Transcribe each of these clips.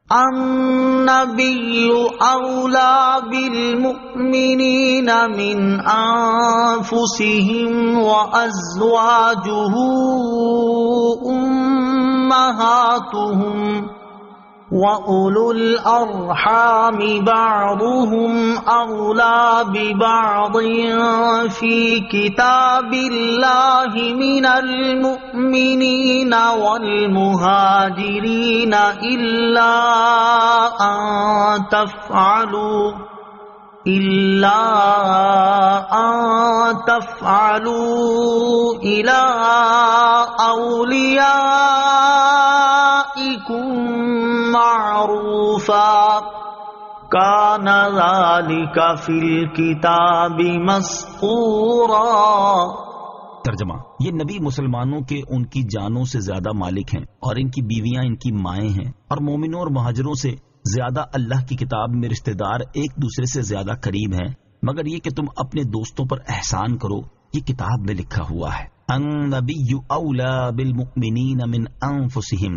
النبي أولى بالمؤمنين من أنفسهم وأزواجه أمهاتهم وَأُولُو الْأَرْحَامِ بَعْضُهُمْ أَوْلَى بِبَعْضٍ فِي كِتَابِ اللَّهِ مِنَ الْمُؤْمِنِينَ وَالْمُهَاجِرِينَ إِلَّا أَن تَفْعَلُوا إِلَى أَوْلِيَائِكُمْ معروفا کان ذلک فی الکتاب مسطورا۔ ترجمہ: یہ نبی مسلمانوں کے ان کی جانوں سے زیادہ مالک ہیں اور ان کی بیویاں ان کی مائیں ہیں، اور مومنوں اور مہاجروں سے زیادہ اللہ کی کتاب میں رشتہ دار ایک دوسرے سے زیادہ قریب ہیں، مگر یہ کہ تم اپنے دوستوں پر احسان کرو، یہ کتاب میں لکھا ہوا ہے۔ النبی اولی بالمؤمنین من انفسہم،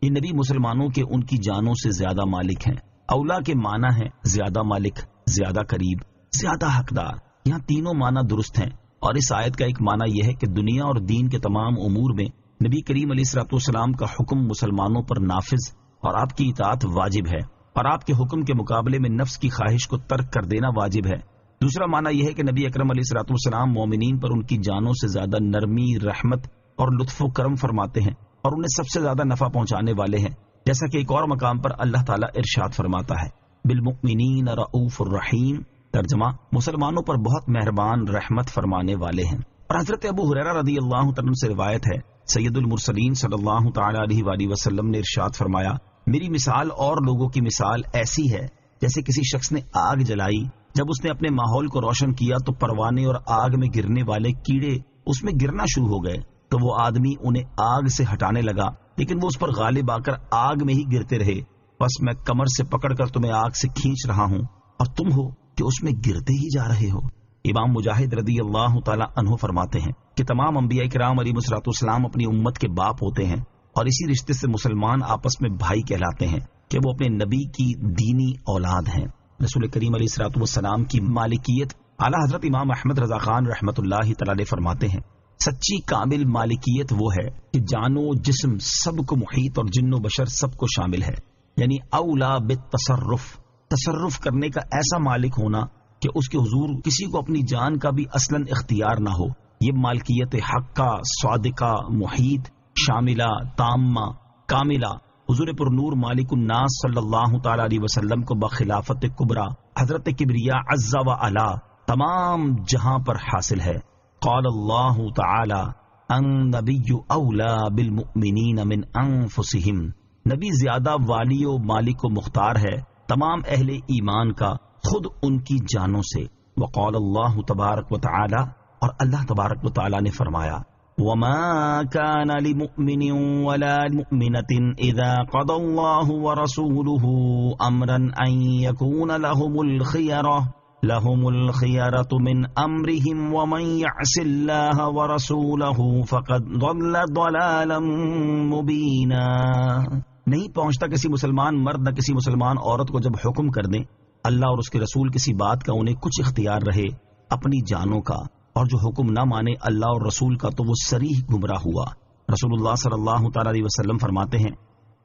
یہ نبی مسلمانوں کے ان کی جانوں سے زیادہ مالک ہیں۔ اولا کے معنی ہے زیادہ مالک، زیادہ قریب، زیادہ حقدار۔ یہاں تینوں معنی درست ہیں، اور اس آیت کا ایک معنی یہ ہے کہ دنیا اور دین کے تمام امور میں نبی کریم علیہ الصلوۃ والسلام کا حکم مسلمانوں پر نافذ اور آپ کی اطاعت واجب ہے، اور آپ کے حکم کے مقابلے میں نفس کی خواہش کو ترک کر دینا واجب ہے۔ دوسرا معنی یہ ہے کہ نبی اکرم علیہ الصلوۃ والسلام مومنین پر ان کی جانوں سے زیادہ نرمی، رحمت اور لطف و کرم فرماتے ہیں، اور انہیں سب سے زیادہ نفع پہنچانے والے ہیں، جیسا کہ ایک اور مقام پر اللہ تعالیٰ ارشاد فرماتا ہے، بالمؤمنین رؤوف الرحیم۔ ترجمہ: مسلمانوں پر بہت مہربان، رحمت فرمانے والے ہیں۔ اور حضرت ابو ہریرہ رضی اللہ تعالیٰ عنہ سے روایت ہے، سید المرسلین صلی اللہ تعالیٰ علیہ وآلہ وسلم نے ارشاد فرمایا، میری مثال اور لوگوں کی مثال ایسی ہے جیسے کسی شخص نے آگ جلائی، جب اس نے اپنے ماحول کو روشن کیا تو پروانے اور آگ میں گرنے والے کیڑے اس میں گرنا شروع ہو گئے، تو وہ آدمی انہیں آگ سے ہٹانے لگا، لیکن وہ اس پر غالب آ کر آگ میں ہی گرتے رہے، بس میں کمر سے پکڑ کر تمہیں آگ سے کھینچ رہا ہوں اور تم ہو کہ اس میں گرتے ہی جا رہے ہو۔ امام مجاہد رضی اللہ تعالی عنہ فرماتے ہیں کہ تمام انبیاء کرام علیہ الصلوۃ والسلام اپنی امت کے باپ ہوتے ہیں، اور اسی رشتے سے مسلمان آپس میں بھائی کہلاتے ہیں کہ وہ اپنے نبی کی دینی اولاد ہیں۔ رسول کریم علیہ الصلوۃ والسلام کی مالکیت اعلیٰ حضرت امام احمد رضا خان رحمۃ اللہ تعالی فرماتے ہیں، سچی کامل مالکیت وہ ہے کہ جان و جسم سب کو محیط اور جن و بشر سب کو شامل ہے، یعنی اولا بالتصرف، تصرف کرنے کا ایسا مالک ہونا کہ اس کے حضور کسی کو اپنی جان کا بھی اصلاً اختیار نہ ہو۔ یہ مالکیت حقہ، صادقہ، محیط، شاملہ، تامہ، کاملہ حضور پر نور مالک الناس صلی اللہ تعالی علیہ وسلم کو بخلافت کبریٰ حضرت کبریاء عز و علا تمام جہاں پر حاصل ہے۔ قال اللہ تعالی النبی اولی بالمؤمنین من انفسہم، نبی زیادہ والی و مالک و مختار ہے تمام اہل ایمان کا خود ان کی جانوں سے۔ وقال اللہ تبارک و تعالی، اور اللہ تبارک و تعالی نے فرمایا، وما كان لمؤمن ولا مؤمنة اذا قضى الله ورسوله امرا ان يكون لهم الخيرة من امرهم ومن يعص الله ورسوله فقد ضل ضلالا مبينا۔ نہیں پہنچتا کسی مسلمان مرد نہ کسی مسلمان عورت کو جب حکم کر دیں اللہ اور اس کے رسول کسی بات کا انہیں کچھ اختیار رہے اپنی جانوں کا، اور جو حکم نہ مانے اللہ اور رسول کا تو وہ صریح گمراہ ہوا۔ رسول اللہ صلی اللہ تعالی علیہ وسلم فرماتے ہیں،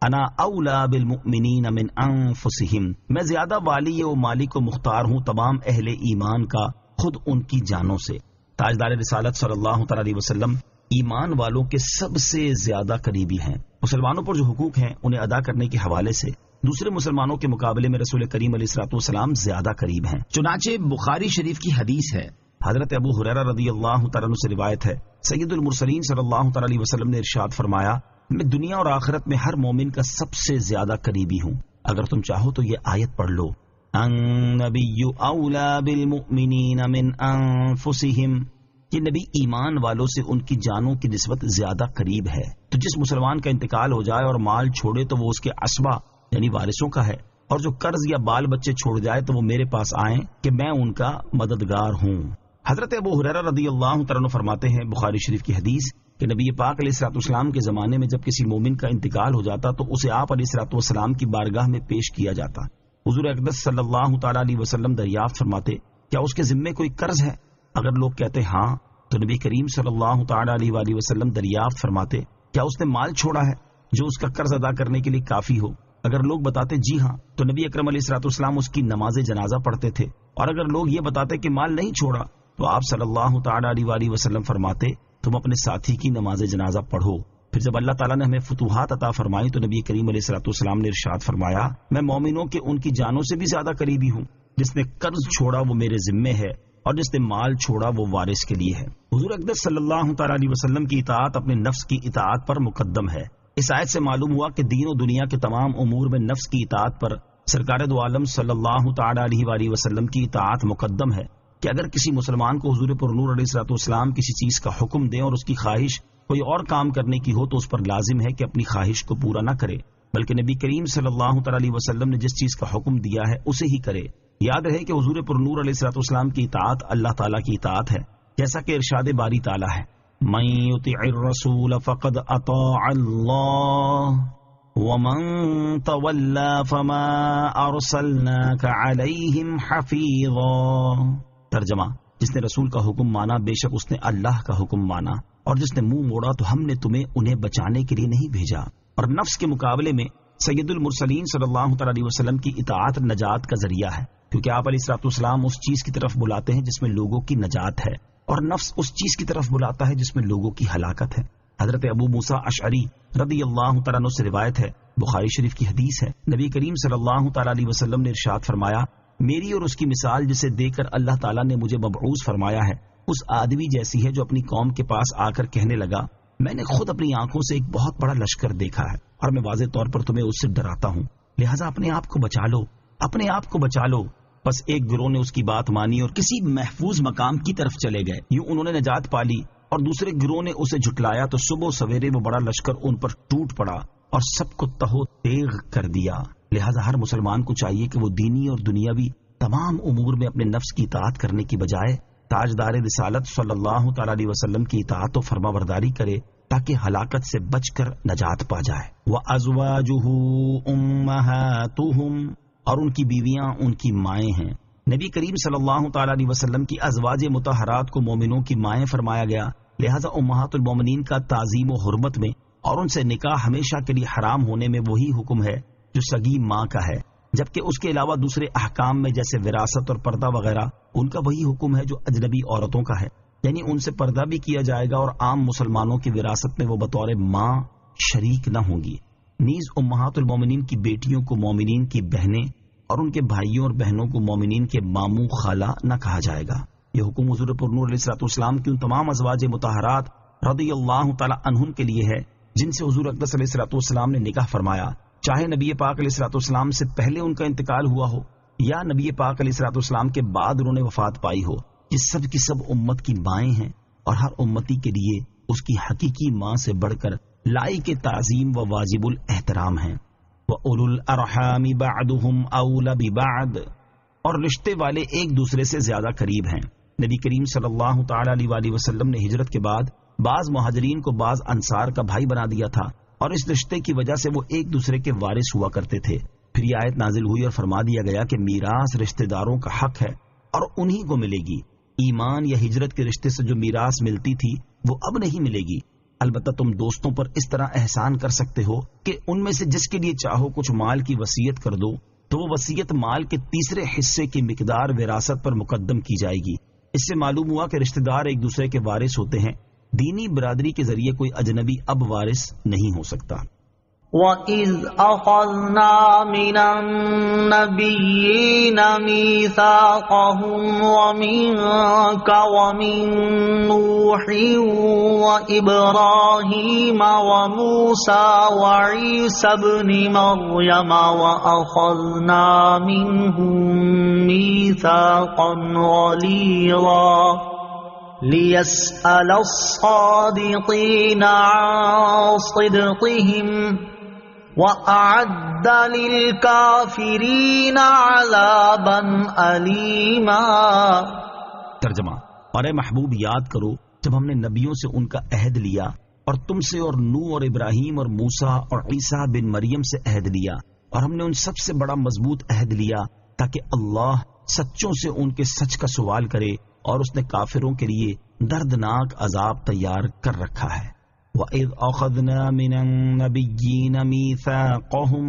انا اولا بالمؤمنین من انفسہم، میں زیادہ والی و مالک و مختار ہوں تمام اہل ایمان کا خود ان کی جانوں سے۔ تاجدار رسالت صلی اللہ تعالی علیہ وسلم ایمان والوں کے سب سے زیادہ قریبی ہیں۔ مسلمانوں پر جو حقوق ہیں انہیں ادا کرنے کے حوالے سے دوسرے مسلمانوں کے مقابلے میں رسول کریم علیہ الصلوۃ والسلام زیادہ قریب ہیں۔ چنانچہ بخاری شریف کی حدیث ہے، حضرت ابو ہریرہ رضی اللہ تعالیٰ عنہ سے روایت ہے، سید المرسلین صلی اللہ تعالیٰ علیہ وسلم نے ارشاد فرمایا، میں دنیا اور آخرت میں ہر مومن کا سب سے زیادہ قریبی ہوں۔ اگر تم چاہو تو یہ آیت پڑھ لو، النبی اولی بالمؤمنین من انفسہم، یہ نبی ایمان والوں سے ان کی جانوں کی نسبت زیادہ قریب ہے۔ تو جس مسلمان کا انتقال ہو جائے اور مال چھوڑے تو وہ اس کے عصبہ یعنی وارثوں کا ہے، اور جو قرض یا بال بچے چھوڑ جائے تو وہ میرے پاس آئیں کہ میں ان کا مددگار ہوں۔ حضرت ابو ہریرہ رضی اللہ تعالیٰ عنہ فرماتے ہیں، بخاری شریف کی حدیث، کہ نبی پاک علیہ الصلوۃ والسلام کے زمانے میں جب کسی مومن کا انتقال ہو جاتا تو اسے آپ علیہ الصلوۃ والسلام کی بارگاہ میں پیش کیا جاتا. حضور اقدس صلی اللہ تعالیٰ علیہ وسلم دریافت فرماتے کیا اس کے ذمے کوئی قرض ہے؟ اگر لوگ کہتے ہاں تو نبی کریم صلی اللہ تعالیٰ علیہ وآلہ وسلم دریافت فرماتے کیا اس نے مال چھوڑا ہے جو اس کا قرض ادا کرنے کے لیے کافی ہو؟ اگر لوگ بتاتے جی ہاں تو نبی اکرم علیہ الصلوۃ والسلام اس کی نماز جنازہ پڑھتے تھے. اور اگر لوگ یہ بتاتے کہ مال نہیں چھوڑا تو آپ صلی اللہ تعالیٰ علیہ وآلہ وسلم فرماتے تم اپنے ساتھی کی نماز جنازہ پڑھو. پھر جب اللہ تعالیٰ نے ہمیں فتوحات عطا فرمائی تو نبی کریم علیہ الصلوۃ والسلام نے ارشاد فرمایا میں مومنوں کے ان کی جانوں سے بھی زیادہ قریبی ہوں. جس نے قرض چھوڑا وہ میرے ذمے ہے اور جس نے مال چھوڑا وہ وارث کے لیے ہے. حضور اقدس صلی اللہ تعالیٰ علیہ وسلم کی اطاعت اپنے نفس کی اطاعت پر مقدم ہے. اس آیت سے معلوم ہوا کہ دین و دنیا کے تمام امور میں نفس کی اطاعت پر سرکار دو عالم صلی اللہ تعالیٰ علیہ وآلہ وسلم کی اطاعت مقدم ہے. کہ اگر کسی مسلمان کو حضور پر نور علیہ الصلوۃ والسلام کسی چیز کا حکم دیں اور اس کی خواہش کوئی اور کام کرنے کی ہو تو اس پر لازم ہے کہ اپنی خواہش کو پورا نہ کرے بلکہ نبی کریم صلی اللہ تعالیٰ علیہ وسلم نے جس چیز کا حکم دیا ہے اسے ہی کرے. یاد رہے کہ حضور پر نور علیہ الصلوۃ والسلام کی اطاعت اللہ تعالیٰ کی اطاعت ہے جیسا کہ ارشاد باری تعالیٰ ہے من یطع الرسول فقد اطاع اللہ ومن تولى فما ارسلناك علیہم حفیظا. ترجمہ جس نے رسول کا حکم مانا بے شک اس نے اللہ کا حکم مانا اور جس نے منہ موڑا تو ہم نے تمہیں انہیں بچانے کے لیے نہیں بھیجا. اور نفس کے مقابلے میں سید المرسلین صلی اللہ تعالیٰ علیہ وسلم کی اطاعت نجات کا ذریعہ ہے کیونکہ آپ علیہ الصلوۃ والسلام اس چیز کی طرف بلاتے ہیں جس میں لوگوں کی نجات ہے اور نفس اس چیز کی طرف بلاتا ہے جس میں لوگوں کی ہلاکت ہے. حضرت ابو موسیٰ اشعری رضی اللہ تعالیٰ عنہ سے روایت ہے بخاری شریف کی حدیث ہے نبی کریم صلی اللہ تعالیٰ علیہ وسلم نے ارشاد فرمایا میری اور اس کی مثال جسے دے کر اللہ تعالیٰ نے مجھے مبعوث فرمایا ہے اس آدمی جیسی ہے جو اپنی قوم کے پاس آ کر کہنے لگا میں نے خود اپنی آنکھوں سے ایک بہت بڑا لشکر دیکھا ہے اور میں واضح طور پر تمہیں اس سے ڈراتا ہوں لہٰذا اپنے آپ کو بچا لو اپنے آپ کو بچا لو. بس ایک گروہ نے اس کی بات مانی اور کسی محفوظ مقام کی طرف چلے گئے. یوں انہوں نے نجات پالی اور دوسرے گروہ نے اسے جھٹلایا تو صبح سویرے وہ بڑا لشکر ان پر ٹوٹ پڑا اور سب کو تہو تیغ کر دیا. لہٰذا ہر مسلمان کو چاہیے کہ وہ دینی اور دنیاوی تمام امور میں اپنے نفس کی اطاعت کرنے کی بجائے تاجدار رسالت صلی اللہ تعالیٰ علیہ وسلم کی اطاعت و فرما برداری کرے تاکہ ہلاکت سے بچ کر نجات پا جائے. وَأَزْوَاجُهُ أُمَّهَاتُهُمْ اور ان کی بیویاں ان کی مائیں ہیں. نبی کریم صلی اللہ تعالیٰ علیہ وسلم کی ازواج مطہرات کو مومنوں کی مائیں فرمایا گیا. لہذا امہات المومنین کا تعظیم و حرمت میں اور ان سے نکاح ہمیشہ کے لیے حرام ہونے میں وہی حکم ہے جو سگی ماں کا ہے جبکہ اس کے علاوہ دوسرے احکام میں جیسے وراثت اور پردہ وغیرہ ان کا وہی حکم ہے جو اجنبی عورتوں کا ہے یعنی ان سے پردہ بھی کیا جائے گا اور عام مسلمانوں کی وراثت میں وہ بطور ماں شریک نہ ہوں گی. نیز امہات المومنین کی بیٹیوں کو مومنین کی بہنیں اور ان کے بھائیوں اور بہنوں کو مومنین کے ماموں خالہ نہ کہا جائے گا. یہ حکم حضور پر نور علیہ الصلوۃ والسلام کی ان تمام ازواج مطہرات رضی اللہ تعالی عنہن کے لیے ہے جن سے حضور اقدس علیہ الصلوۃ والسلام نے نکاح فرمایا چاہے نبی پاک علیہ الصلوۃ والسلام سے پہلے ان کا انتقال ہوا ہو یا نبی پاک علیہ الصلوۃ والسلام کے بعد انہوں نے وفات پائی ہو. یہ سب کی سب امت کی مائیں ہیں اور ہر امتی کے لیے اس کی حقیقی ماں سے بڑھ کر لائق تعظیم و واجب الاحترام ہیں. وَأُولُو الْأَرْحَامِ بَعْضُهُمْ أَوْلَى بِبَعْضٍ اور رشتے والے ایک دوسرے سے زیادہ قریب ہیں. نبی کریم صلی اللہ تعالیٰ علیہ وسلم نے ہجرت کے بعد بعض مہاجرین کو بعض انصار کا بھائی بنا دیا تھا اور اس رشتے کی وجہ سے وہ ایک دوسرے کے وارث ہوا کرتے تھے. پھر یہ آیت نازل ہوئی اور فرما دیا گیا کہ میراث رشتہ داروں کا حق ہے اور انہی کو ملے گی. ایمان یا ہجرت کے رشتے سے جو میراث ملتی تھی وہ اب نہیں ملے گی. البتہ تم دوستوں پر اس طرح احسان کر سکتے ہو کہ ان میں سے جس کے لیے چاہو کچھ مال کی وصیت کر دو تو وہ وصیت مال کے تیسرے حصے کی مقدار وراثت پر مقدم کی جائے گی. اس سے معلوم ہوا کہ رشتہ دار ایک دوسرے کے وارث ہوتے ہیں. دینی برادری کے ذریعے کوئی اجنبی اب وارث نہیں ہو سکتا. وَإِذْ أَخَذْنَا مِنَ النَّبِيِّينَ مِيثَاقَهُمْ وَمِنكَ وَمِن نُوحٍ وَإِبْرَاهِيمَ وَمُوسَى وَعِيسَى ابْنِ مَرْيَمَ وَأَخَذْنَا مِنْهُم مِّيثَاقًا غَلِيظًا لِيَسْأَلَ الصَّادِقِينَ عَن صِدْقِهِمْ وَأَعَدَّ لِلْكَافِرِينَ عَذَابًا أَلِيمًا. ترجمہ اور اے محبوب یاد کرو جب ہم نے نبیوں سے ان کا عہد لیا اور تم سے اور نوح اور ابراہیم اور موسیٰ اور عیسیٰ بن مریم سے عہد لیا، اور ہم نے ان سب سے بڑا مضبوط عہد لیا تاکہ اللہ سچوں سے ان کے سچ کا سوال کرے، اور اس نے کافروں کے لیے دردناک عذاب تیار کر رکھا ہے۔ وَإِذْ أَخَذْنَا مِنَ النَّبِيِّينَ مِيثَاقَهُمْ،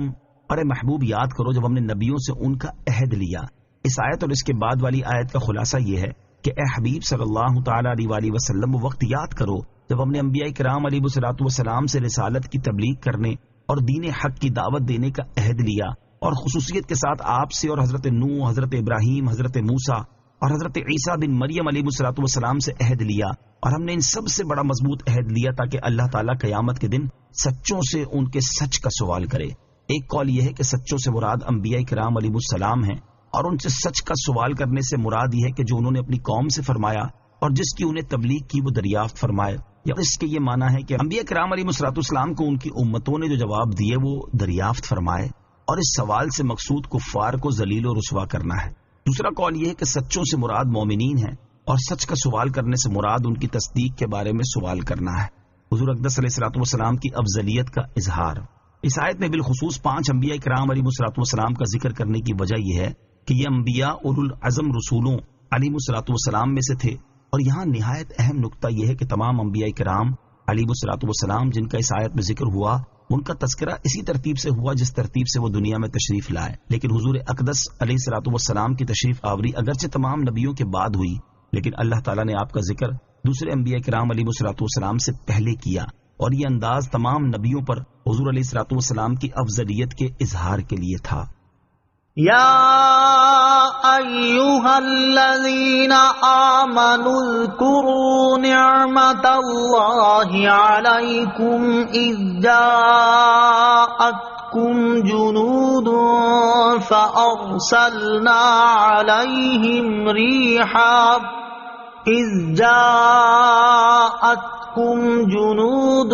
اور محبوب یاد کرو جب ہم نے نبیوں سے ان کا عہد لیا۔ اس آیت اور اس کے بعد والی آیت کا خلاصہ یہ ہے کہ اے حبیب صلی اللہ تعالیٰ علیہ وسلم، وہ وقت یاد کرو جب ہم نے انبیاء کرام علیہ الصلوۃ والسلام سے رسالت کی تبلیغ کرنے اور دین حق کی دعوت دینے کا عہد لیا، اور خصوصیت کے ساتھ آپ سے اور حضرت نوح، حضرت ابراہیم، حضرت موسیٰ اور حضرت عیسیٰ بن مریم علیہ الصلوۃ والسلام سے عہد لیا، اور ہم نے ان سب سے بڑا مضبوط عہد لیا تاکہ اللہ تعالیٰ قیامت کے دن سچوں سے ان کے سچ کا سوال کرے۔ ایک قول یہ ہے کہ سچوں سے مراد انبیاء کرام علیہ السلام ہیں، اور ان سے سچ کا سوال کرنے سے مراد یہ ہے کہ جو انہوں نے اپنی قوم سے فرمایا اور جس کی انہیں تبلیغ کی وہ دریافت فرمائے، یا اس کے یہ معنی ہے کہ انبیاء کرام علیہ السلام کو ان کی امتوں نے جو جواب دیے وہ دریافت فرمائے، اور اس سوال سے مقصود کفار کو ذلیل و رسوا کرنا ہے۔ دوسرا قول یہ ہے کہ سچوں سے مراد مومنین ہیں، اور سچ کا سوال کرنے سے مراد ان کی تصدیق کے بارے میں سوال کرنا ہے۔ حضور اقدس علیہ الصلوۃ والسلام کی افضلیت کا اظہار۔ اس آیت میں بالخصوص 5 انبیاء کرام علیہ الصلوۃ والسلام کا ذکر کرنے کی وجہ یہ ہے کہ یہ انبیاء اولو العزم رسولوں علیہ الصلوۃ والسلام میں سے تھے، اور یہاں نہایت اہم نقطہ یہ ہے کہ تمام انبیاء کرام علیہ الصلوۃ والسلام جن کا اس آیت میں ذکر ہوا ان کا تذکرہ اسی ترتیب سے ہوا جس ترتیب سے وہ دنیا میں تشریف لائے، لیکن حضور اقدس علیہ الصلوۃ والسلام کی تشریف آوری اگرچہ تمام نبیوں کے بعد ہوئی، لیکن اللہ تعالیٰ نے آپ کا ذکر دوسرے انبیاء کرام علیہ الصلوۃ والسلام سے پہلے کیا، اور یہ انداز تمام نبیوں پر حضور علیہ الصلوۃ والسلام کی افضلیت کے اظہار کے لیے تھا۔ یا ایھا الذین آمنوا اذکروا نعمت اللہ علیکم اذ جاءتکم جنود فأرسلنا علیہم ریحا جنود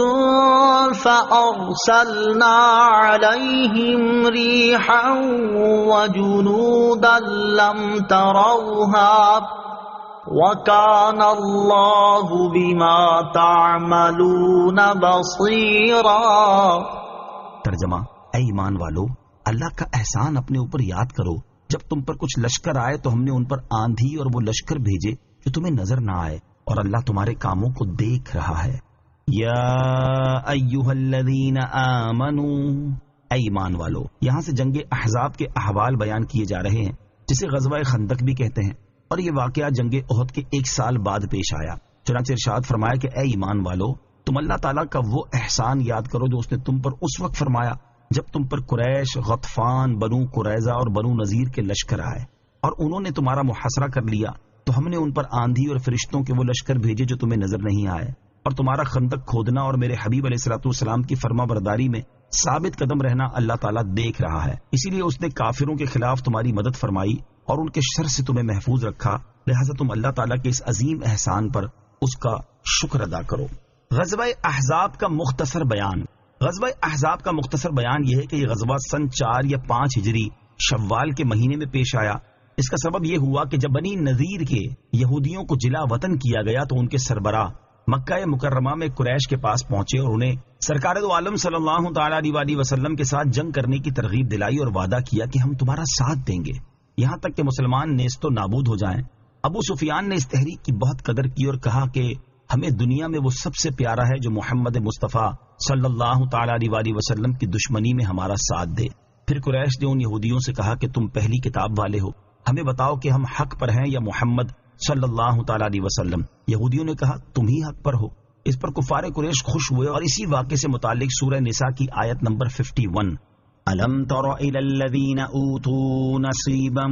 فأرسلنا عليهم ريحا وجنودا لم تروها وكان الله بما تعملون بصيرا۔ ترجمہ: اے ایمان والو، اللہ کا احسان اپنے اوپر یاد کرو، جب تم پر کچھ لشکر آئے تو ہم نے ان پر آندھی اور وہ لشکر بھیجے جو تمہیں نظر نہ آئے، اور اللہ تمہارے کاموں کو دیکھ رہا ہے۔ یا ایھا الذین آمنوا، اے ایمان والو، یہاں سے جنگ احزاب کے احوال بیان کیے جا رہے ہیں جسے غزوہ خندق بھی کہتے ہیں، اور یہ واقعہ جنگ احد کے 1 سال بعد پیش آیا۔ چنانچہ ارشاد فرمایا کہ اے ایمان والو، تم اللہ تعالیٰ کا وہ احسان یاد کرو جو اس نے تم پر اس وقت فرمایا جب تم پر قریش، غطفان، بنو قریظہ اور بنو نذیر کے لشکر آئے، اور انہوں نے تمہارا محاصرہ کر لیا، تو ہم نے ان پر آندھی اور فرشتوں کے وہ لشکر بھیجے جو تمہیں نظر نہیں آئے، اور تمہارا خندق کھودنا اور میرے حبیب علیہ الصلوۃ والسلام کی فرما برداری میں ثابت قدم رہنا اللہ تعالیٰ دیکھ رہا ہے، اسی لیے اس نے کافروں کے خلاف تمہاری مدد فرمائی اور ان کے شر سے تمہیں محفوظ رکھا، لہذا تم اللہ تعالیٰ کے اس عظیم احسان پر اس کا شکر ادا کرو۔ غزوہ احزاب کا مختصر بیان۔ غزوہ احزاب کا مختصر بیان یہ ہے کہ یہ غزوہ سن 4 یا 5 ہجری شوال کے مہینے میں پیش آیا۔ اس کا سبب یہ ہوا کہ جب بنی نذیر کے یہودیوں کو جلا وطن کیا گیا تو ان کے سربراہ مکہ مکرمہ میں قریش کے پاس پہنچے اور انہیں سرکار دو عالم صلی اللہ تعالیٰ علیہ وسلم کے ساتھ جنگ کرنے کی ترغیب دلائی اور وعدہ کیا کہ ہم تمہارا ساتھ دیں گے یہاں تک کہ مسلمان نیست و نابود ہو جائیں۔ ابو سفیان نے اس تحریک کی بہت قدر کی اور کہا کہ ہمیں دنیا میں وہ سب سے پیارا ہے جو محمد مصطفیٰ صلی اللہ تعالیٰ علیہ وسلم کی دشمنی میں ہمارا ساتھ دے۔ پھر قریش نے ان یہودیوں سے کہا کہ تم پہلی کتاب والے ہو، ہمیں بتاؤ کہ ہم حق پر ہیں یا محمد صلی اللہ تعالیٰ علیہ وسلم۔ یہودیوں نے کہا تم ہی حق پر ہو۔ اس پر کفار قریش خوش ہوئے اور اسی واقعے سے متعلق سورہ نساء کی آیت نمبر 51 أَلَمْ تَرَ إِلَى الَّذِينَ أُوتُوا نَصِيبًا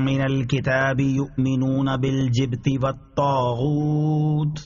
مِنَ الْكِتَابِ يُؤْمِنُونَ بِالْجِبْتِ وَالطَّاغُوتِ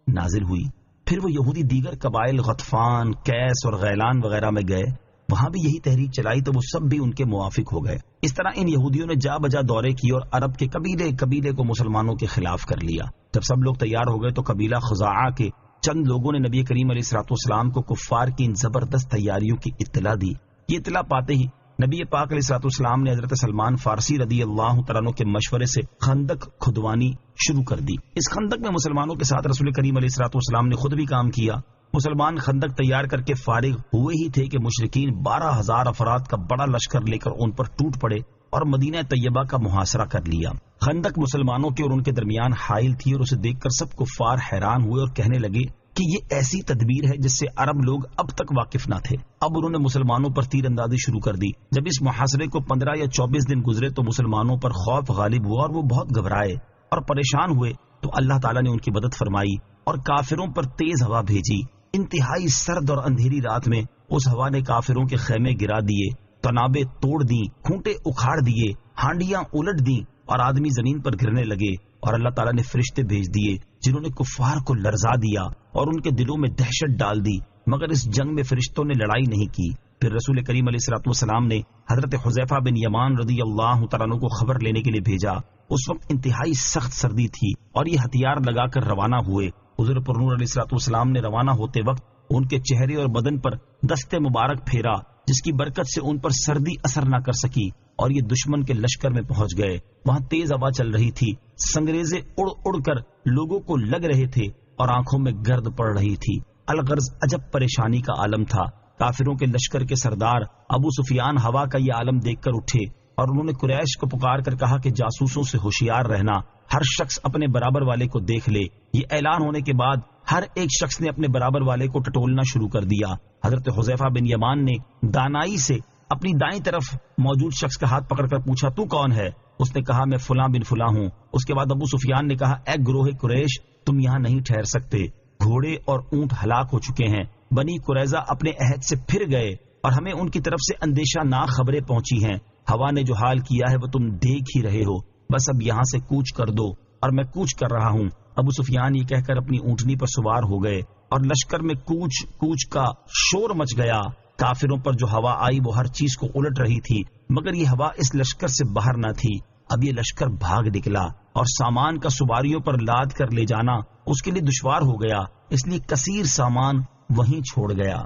نازل ہوئی۔ پھر وہ یہودی دیگر قبائل غطفان، کیس اور غیلان وغیرہ میں گئے، وہاں بھی یہی تحریک چلائی تو وہ سب بھی ان کے موافق ہو گئے۔ اس طرح ان یہودیوں نے جا بجا دورے کی اور عرب کے قبیلے کو مسلمانوں کے خلاف کر لیا۔ جب سب لوگ تیار ہو گئے تو قبیلہ خزاعہ کے چند لوگوں نے نبی کریم علیہ الصلوۃ والسلام کو کفار کی ان زبردست تیاریوں کی اطلاع دی۔ یہ اطلاع پاتے ہی نبی پاک علیہ الصلوۃ والسلام نے حضرت سلمان فارسی رضی اللہ تعالیٰ عنہ کے مشورے سے خندق کھدوانی شروع کر دی۔ اس خندق میں مسلمانوں کے ساتھ رسول کریم علیہ الصلوۃ والسلام نے خود بھی کام کیا۔ مسلمان خندق تیار کر کے فارغ ہوئے ہی تھے کہ مشرکین 12,000 افراد کا بڑا لشکر لے کر ان پر ٹوٹ پڑے اور مدینہ طیبہ کا محاصرہ کر لیا۔ خندق مسلمانوں کے اور ان کے درمیان حائل تھی اور اسے دیکھ کر سب کفار حیران ہوئے اور کہنے لگے کہ یہ ایسی تدبیر ہے جس سے عرب لوگ اب تک واقف نہ تھے۔ اب انہوں نے مسلمانوں پر تیر اندازی شروع کر دی۔ جب اس محاصرے کو 15 یا 24 دن گزرے تو مسلمانوں پر خوف غالب ہوا اور وہ بہت گھبرائے اور پریشان ہوئے، تو اللہ تعالیٰ نے ان کی مدد فرمائی اور کافروں پر تیز ہوا بھیجی۔ انتہائی سرد اور اندھیری رات میں اس ہوا نے کافروں کے خیمے گرا دیے، تنابیں توڑ دیں، کھونٹے اکھاڑ دیے، ہانڈیاں الٹ دیں اور آدمی زمین پر گرنے لگے، اور اللہ تعالیٰ نے فرشتے بھیج دیے جنہوں نے کفار کو لرزا دیا اور ان کے دلوں میں دہشت ڈال دی، مگر اس جنگ میں فرشتوں نے لڑائی نہیں کی۔ پھر رسول کریم علیہ الصلوۃ والسلام نے حضرت حذیفہ بن یمان رضی اللہ تعالیٰ عنہ کو خبر لینے کے لیے بھیجا۔ اس وقت انتہائی سخت سردی تھی اور یہ ہتھیار لگا کر روانہ ہوئے۔ حضور پر نور علیہ الصلوۃ والسلام نے روانہ ہوتے وقت ان کے چہرے اور بدن پر دست مبارک پھیرا، جس کی برکت سے ان پر سردی اثر نہ کر سکی، اور یہ دشمن کے لشکر میں پہنچ گئے۔ وہاں تیز ہوا چل رہی تھی، سنگریزے اڑ اڑ کر لوگوں کو لگ رہے تھے اور آنکھوں میں گرد پڑ رہی تھی۔ الغرض عجب پریشانی کا عالم تھا۔ کافروں کے لشکر کے سردار ابو سفیان ہوا کا یہ عالم دیکھ کر اٹھے اور انہوں نے قریش کو پکار کر کہا کہ جاسوسوں سے ہوشیار رہنا، ہر شخص اپنے برابر والے کو دیکھ لے۔ یہ اعلان ہونے کے بعد ہر ایک شخص نے اپنے برابر والے کو ٹٹولنا شروع کر دیا۔ حضرت حذیفہ بن یمان نے دانائی سے اپنی دائیں طرف موجود شخص کا ہاتھ پکڑ کر پوچھا، تو کون ہے؟ اس نے کہا، میں فلاں بن فلاں ہوں۔ اس کے بعد ابو سفیان نے کہا، اے گروہ قریش، تم یہاں نہیں ٹھہر سکتے، گھوڑے اور اونٹ ہلاک ہو چکے ہیں، بنی قریظہ اپنے عہد سے پھر گئے اور ہمیں ان کی طرف سے اندیشہ ناک خبریں پہنچی ہیں۔ ہوا نے جو حال کیا ہے وہ تم دیکھ ہی رہے ہو، بس اب یہاں سے کوچ کر دو، اور میں کوچ کر رہا ہوں۔ ابو سفیان یہ کہہ کر اپنی اونٹنی پر سوار ہو گئے اور لشکر میں کوچ کوچ کا شور مچ گیا۔ کافروں پر جو ہوا آئی وہ ہر چیز کو الٹ رہی تھی، مگر یہ ہوا اس لشکر سے باہر نہ تھی۔ اب یہ لشکر بھاگ نکلا اور سامان کا سواریوں پر لاد کر لے جانا اس کے لیے دشوار ہو گیا، اس لیے کثیر سامان وہیں چھوڑ گیا۔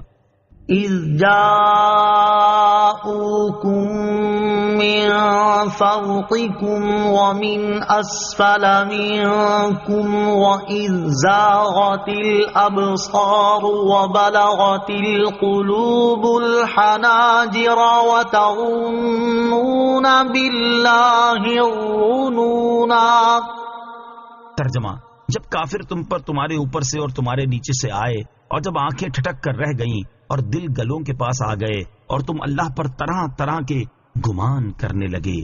اذ جاءوكم من فوقكم ومن اسفل منكم واذ زاغت الابصار وبلغت القلوب الحناجر وتظنون بالله الظنونا۔ ترجمہ: جب کافر تم پر تمہارے اوپر سے اور تمہارے نیچے سے آئے اور جب آنکھیں ٹھٹک کر رہ گئیں اور دل گلوں کے پاس آ گئے اور تم اللہ پر طرح طرح کے گمان کرنے لگے۔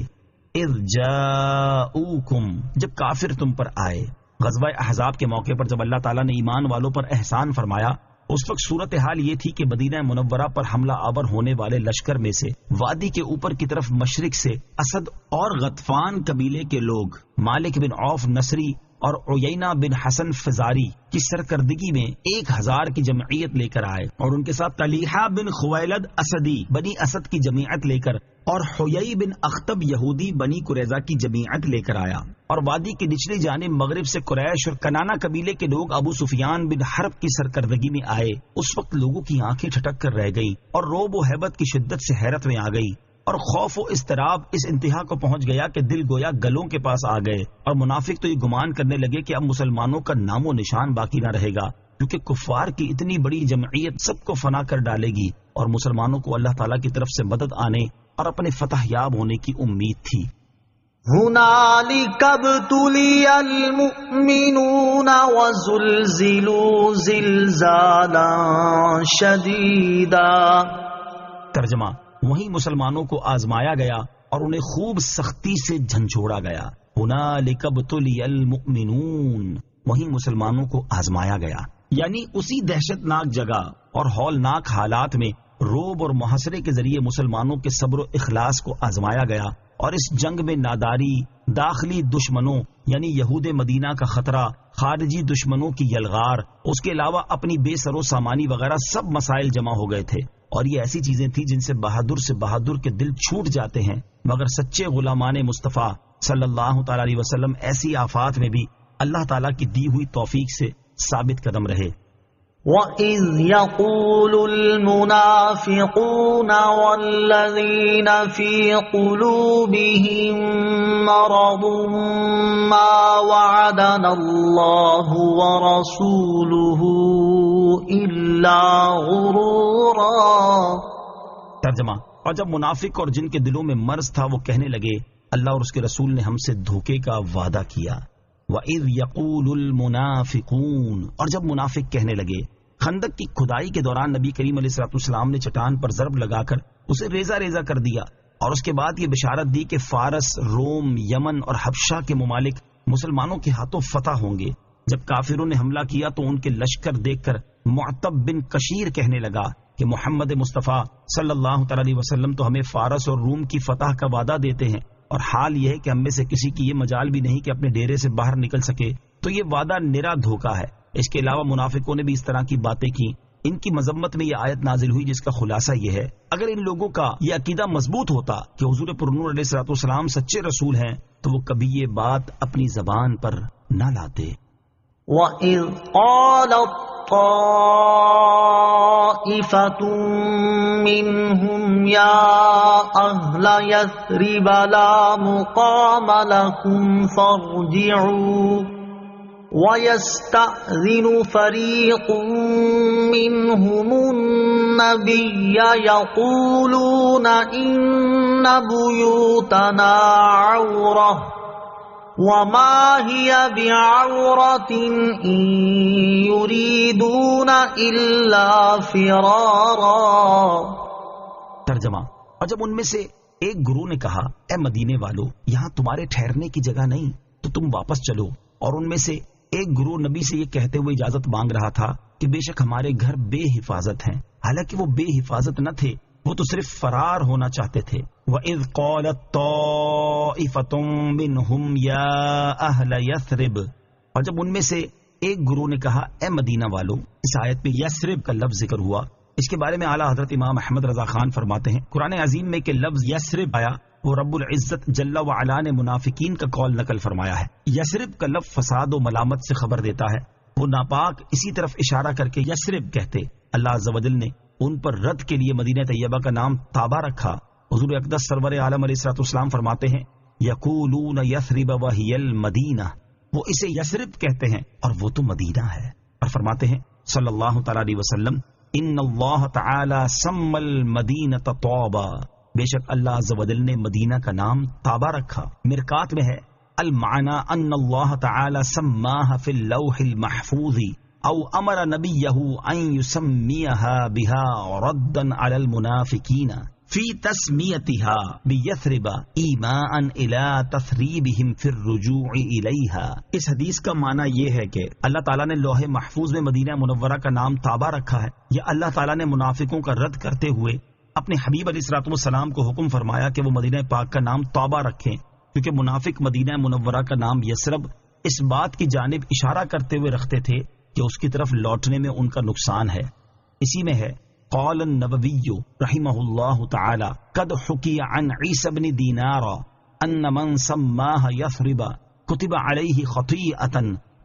اذ جاءوکم، جب کافر تم پر آئے۔ غزوہ احزاب کے موقع پر جب اللہ تعالیٰ نے ایمان والوں پر احسان فرمایا، اس وقت صورتحال یہ تھی کہ مدینہ منورہ پر حملہ آور ہونے والے لشکر میں سے وادی کے اوپر کی طرف مشرق سے اسد اور غطفان قبیلے کے لوگ مالک بن عوف نصری اور عیینہ بن حسن فزاری کی سرکردگی میں 1000 کی جمعیت لے کر آئے، اور ان کے ساتھ طلیحہ بن خویلد اسدی بنی اسد کی جمعیت لے کر، اور حیی بن اخطب یہودی بنی قریظہ کی جمعیت لے کر آیا۔ اور وادی کی نچلی جانب مغرب سے قریش اور کنانہ قبیلے کے لوگ ابو سفیان بن حرب کی سرکردگی میں آئے۔ اس وقت لوگوں کی آنکھیں ٹھٹک کر رہ گئیں اور رعب و ہیبت کی شدت سے حیرت میں آ گئی، اور خوف و اضطراب اس انتہا کو پہنچ گیا کہ دل گویا گلوں کے پاس آ گئے، اور منافق تو یہ گمان کرنے لگے کہ اب مسلمانوں کا نام و نشان باقی نہ رہے گا، کیونکہ کفار کی اتنی بڑی جمعیت سب کو فنا کر ڈالے گی، اور مسلمانوں کو اللہ تعالیٰ کی طرف سے مدد آنے اور اپنے فتح یاب ہونے کی امید تھی۔ هنالك ابتلي المؤمنون وزلزلوا زلزالا شديدا۔ ترجمہ: وہیں مسلمانوں کو آزمایا گیا اور انہیں خوب سختی سے جھنجھوڑا گیا۔ هنالك ابتلي المؤمنون، وہیں مسلمانوں کو آزمایا گیا، یعنی اسی دہشت ناک جگہ اور ہولناک حالات میں روب اور محاصرے کے ذریعے مسلمانوں کے صبر و اخلاص کو آزمایا گیا، اور اس جنگ میں ناداری، داخلی دشمنوں یعنی یہود مدینہ کا خطرہ، خارجی دشمنوں کی یلغار، اس کے علاوہ اپنی بے سر و سامانی وغیرہ سب مسائل جمع ہو گئے تھے، اور یہ ایسی چیزیں تھیں جن سے بہادر کے دل چھوٹ جاتے ہیں، مگر سچے غلامان مصطفیٰ صلی اللہ تعالی علیہ وسلم ایسی آفات میں بھی اللہ تعالیٰ کی دی ہوئی توفیق سے ثابت قدم رہے۔ وَإِذْ يَقُولُ الْمُنَافِقُونَ وَالَّذِينَ فِي قُلُوبِهِم مَّرَضٌ مَّا وَعَدَنَا اللَّهُ وَرَسُولُهُ إِلَّا غُرُورًا۔ ترجمہ: اور جب منافق اور جن کے دلوں میں مرض تھا وہ کہنے لگے اللہ اور اس کے رسول نے ہم سے دھوکے کا وعدہ کیا۔ وَإِذْ يَقُولُ الْمُنَافِقُونَ، اور جب منافق کہنے لگے۔ خندق کی کھدائی کے دوران نبی کریم علیہ السلام نے چٹان پر ضرب لگا کر اسے ریزہ ریزہ کر دیا، اور اس کے بعد یہ بشارت دی کہ فارس، روم، یمن اور حبشہ کے ممالک مسلمانوں کے ہاتھوں فتح ہوں گے۔ جب کافروں نے حملہ کیا تو ان کے لشکر دیکھ کر معتب بن کشیر کہنے لگا کہ محمد مصطفیٰ صلی اللہ تعالی علیہ وسلم تو ہمیں فارس اور روم کی فتح کا وعدہ دیتے ہیں، اور حال یہ ہے کہ ہم میں سے کسی کی یہ مجال بھی نہیں کہ اپنے ڈیرے سے باہر نکل سکے، تو یہ وعدہ نرا دھوکہ ہے۔ اس کے علاوہ منافقوں نے بھی اس طرح کی باتیں کی۔ ان کی مذمت میں یہ آیت نازل ہوئی جس کا خلاصہ یہ ہے، اگر ان لوگوں کا یہ عقیدہ مضبوط ہوتا کہ حضور پرنور علیہ السلام سچے رسول ہیں تو وہ کبھی یہ بات اپنی زبان پر نہ لاتے۔ وَإِذْ قَالَتْ طَائِفَةٌ مِّنْهُمْ يَا أَهْلَ يَثْرِبَ لَا مُقَامَ لَكُمْ فَارْجِعُوا وَيَسْتَأْذِنُ فَرِيقٌ مِّنْهُمُ النَّبِيَّ يَقُولُونَ إِنَّ بُيُوتَنَا عَوْرَةٌ وَمَا هِيَ بِعَوْرَةٍ إِن يُرِيدُونَ إِلَّا فِرَارًا۔ ترجمہ: اور جب ان میں سے ایک گروہ نے کہا اے مدینے والو، یہاں تمہارے ٹھہرنے کی جگہ نہیں تو تم واپس چلو، اور ان میں سے ایک گروہ نبی سے یہ کہتے ہوئے اجازت مانگ رہا تھا کہ بے شک ہمارے گھر بے حفاظت ہیں، حالانکہ وہ بے حفاظت نہ تھے، وہ تو صرف فرار ہونا چاہتے تھے۔ وَإِذْ قَالَتْ طَائِفَةٌ مِّنْهُمْ يَا أَهْلَ يَثْرِبَ، اور جب ان میں سے ایک گروہ نے کہا اے مدینہ والو۔ اس آیت میں یثرب کا لفظ ذکر ہوا، اس کے بارے میں اعلیٰ حضرت امام احمد رضا خان فرماتے ہیں قرآن عظیم میں کہ لفظ یثرب آیا وہ رب العزت جل وعلا نے منافقین کا قول نقل فرمایا ہے۔ یثرب کا لفظ فساد و ملامت سے خبر دیتا ہے، وہ ناپاک اسی طرف اشارہ کر کے یثرب کہتے۔ اللہ عز و جل نے ان پر رد کے لیے مدینہ طیبہ کا نام طابہ رکھا۔ حضور اقدس سرور عالم علیہ السلام فرماتے ہیں یقولون یثرب وہی المدینہ، وہ اسے یثرب کہتے ہیں اور وہ تو مدینہ ہے، اور فرماتے ہیں صلی اللہ تعالی علیہ وسلم ان اللہ تعالی سم المدینہ طابہ، بے شک اللہ عز و جل نے مدینہ کا نام طابہ رکھا۔ مرکات میں ہے المعنی ان اللہ تعالی سماها فی اللوح المحفوظ او امر نبیہ ان یسمیہا بہا ردا علی المنافقین فی تسمیتها بیثرب ایماء الی تثریبہم فی الرجوع الیہا۔ اس حدیث کا معنی یہ ہے کہ اللہ تعالیٰ نے لوح محفوظ میں مدینہ منورہ کا نام طابہ رکھا ہے، یا اللہ تعالیٰ نے منافقوں کا رد کرتے ہوئے اپنے حبیب علیہ السلام کو حکم فرمایا کہ وہ مدینہ پاک کا نام طابہ رکھیں، کیونکہ منافق مدینہ منورہ کا نام یثرب اس بات کی جانب اشارہ کرتے ہوئے رکھتے تھے کہ اس کی طرف لوٹنے میں ان کا نقصان ہے۔ اسی میں ہے قال النووی رحمہ اللہ تعالی قد حکی عن عیسی بن دینار ان من سماہ یثرب کتب علیہ خطیئۃ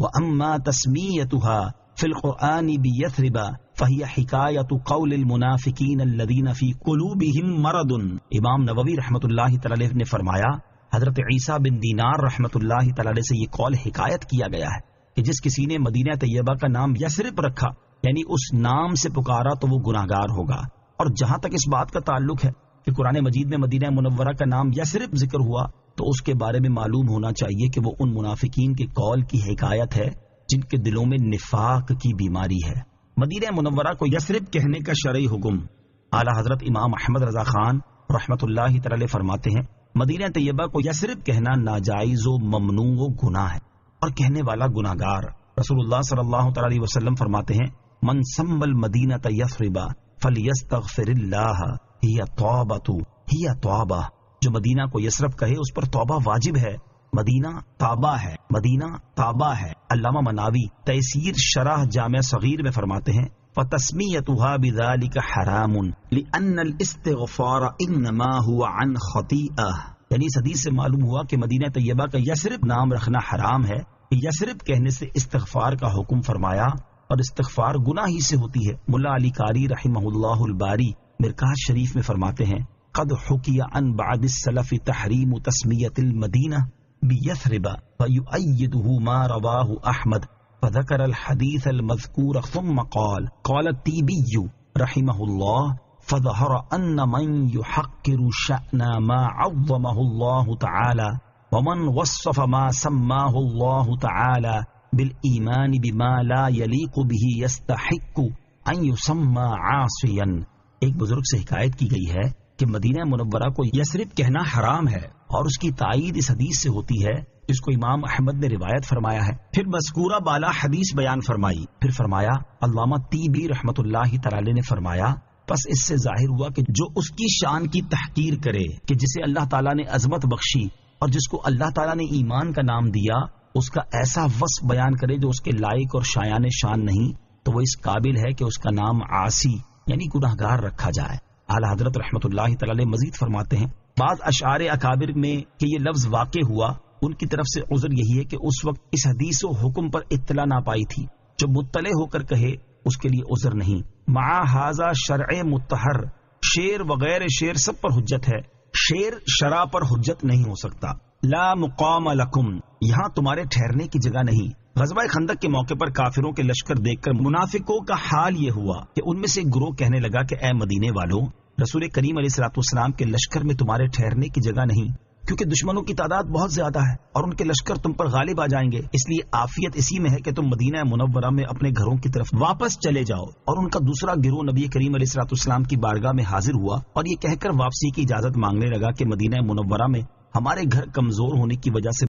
واما تسمیتها فی القرآن بیثرب فہی حکایت قول المنافقین الذین فی قلوبہم مرض۔ امام نووی رحمۃ اللہ تعالی نے فرمایا حضرت عیسیٰ بن دینار رحمۃ اللہ تعالی سے یہ قول حکایت کیا گیا ہے کہ جس کسی نے مدینہ طیبہ کا نام یثرب رکھا، یعنی اس نام سے پکارا، تو وہ گناہگار ہوگا۔ اور جہاں تک اس بات کا تعلق ہے کہ قرآن مجید میں مدینہ منورہ کا نام یثرب ذکر ہوا تو اس کے بارے میں معلوم ہونا چاہیے کہ وہ ان منافقین کے قول کی حکایت ہے جن کے دلوں میں نفاق کی بیماری ہے۔ مدینہ منورہ کو یثرب کہنے کا شرعی حکم اعلیٰ حضرت امام احمد رضا خان رحمۃ اللہ تعالی فرماتے ہیں مدینہ طیبہ کو یثرب کہنا ناجائز و ممنوع و گناہ ہے، اور کہنے والا گناہگار۔ رسول اللہ صلی اللہ تعالی علیہ وسلم فرماتے ہیں من سم المدینہ یثرب فلیستغفر اللہ ہی طابہ، جو مدینہ کو یثرب کہے اس پر توبہ واجب ہے، مدینہ طابہ ہے، مدینہ طابہ ہے۔ علامہ مناوی تیسیر شرح جامع صغیر میں فرماتے ہیں فَتَسْمِيَتُهَا بِذَلِكَ حَرَامٌ لِأَنَّ الْإِسْتِغْفَارَ إِنَّمَا هُوَ عَنْ خَطِيئَةٍ، یعنی اس حدیث سے معلوم ہوا کہ مدینہ طیبہ کا یثرب نام رکھنا حرام ہے، یثرب کہنے سے استغفار کا حکم فرمایا، اور استغفار گناہ ہی سے ہوتی ہے۔ ملا علی قاری رحمہ اللہ الباری مرکات شریف میں فرماتے ہیں قد حکی عن بعد السلف تحریم تسمیت المدینہ بیثرب فیؤیدہ ما رواہ احمد فذکر الحدیث المذکور ثم قال قال التیبی رحمہ اللہ فظہر ان من یحقر شأن ما عظمہ اللہ تعالی ومن وصف ما سماہ اللہ تعالی بالایمان بما لا یلیق به یستحق ان یسمى عاصیا۔ ایک بزرگ سے حکایت کی گئی ہے کہ مدینہ منورہ کو یثرب کہنا حرام ہے، اور اس کی تائید اس حدیث سے ہوتی ہے جس کو امام احمد نے روایت فرمایا ہے۔ پھر مذکورہ بالا حدیث بیان فرمائی، پھر فرمایا علامہ طیبی رحمت اللہ تعالی نے فرمایا پس اس سے ظاہر ہوا کہ جو اس کی شان کی تحقیر کرے کہ جسے اللہ تعالیٰ نے عظمت بخشی اور جس کو اللہ تعالیٰ نے ایمان کا نام دیا، اس کا ایسا وصف بیان کرے جو اس کے لائق اور شایان شان نہیں، تو وہ اس قابل ہے کہ اس کا نام عاصی یعنی گناہگار رکھا جائے۔ اعلیٰ حضرت رحمت اللہ تعالی مزید فرماتے ہیں بعض اشعار اکابر میں کہ یہ لفظ واقع ہوا، ان کی طرف سے عذر یہی ہے کہ اس وقت اس حدیث و حکم پر اطلاع نہ پائی تھی۔ جو مطلع ہو کر کہے اس کے لیے عذر نہیں۔ مع ھذا شرع مطہر، شعر وغیر شعر سب پر حجت ہے، شعر شرع پر حجت نہیں ہو سکتا۔ لا مقام لکم، یہاں تمہارے ٹھہرنے کی جگہ نہیں۔ غزوہ خندق کے موقع پر کافروں کے لشکر دیکھ کر منافقوں کا حال یہ ہوا کہ ان میں سے ایک گروہ کہنے لگا کہ اے مدینے والوں، رسول کریم علیہ الصلوۃ والسلام کے لشکر میں تمہارے ٹھہرنے کی جگہ نہیں، کیونکہ دشمنوں کی تعداد بہت زیادہ ہے اور ان کے لشکر تم پر غالب آ جائیں گے، اس لیے عافیت اسی میں ہے کہ تم مدینہ منورہ میں اپنے گھروں کی طرف واپس چلے جاؤ۔ اور ان کا دوسرا گروہ نبی کریم علیہ الصلوۃ والسلام کی بارگاہ میں حاضر ہوا اور یہ کہہ کر واپسی کی اجازت مانگنے لگا کہ مدینہ منورہ میں ہمارے گھر کمزور ہونے کی وجہ سے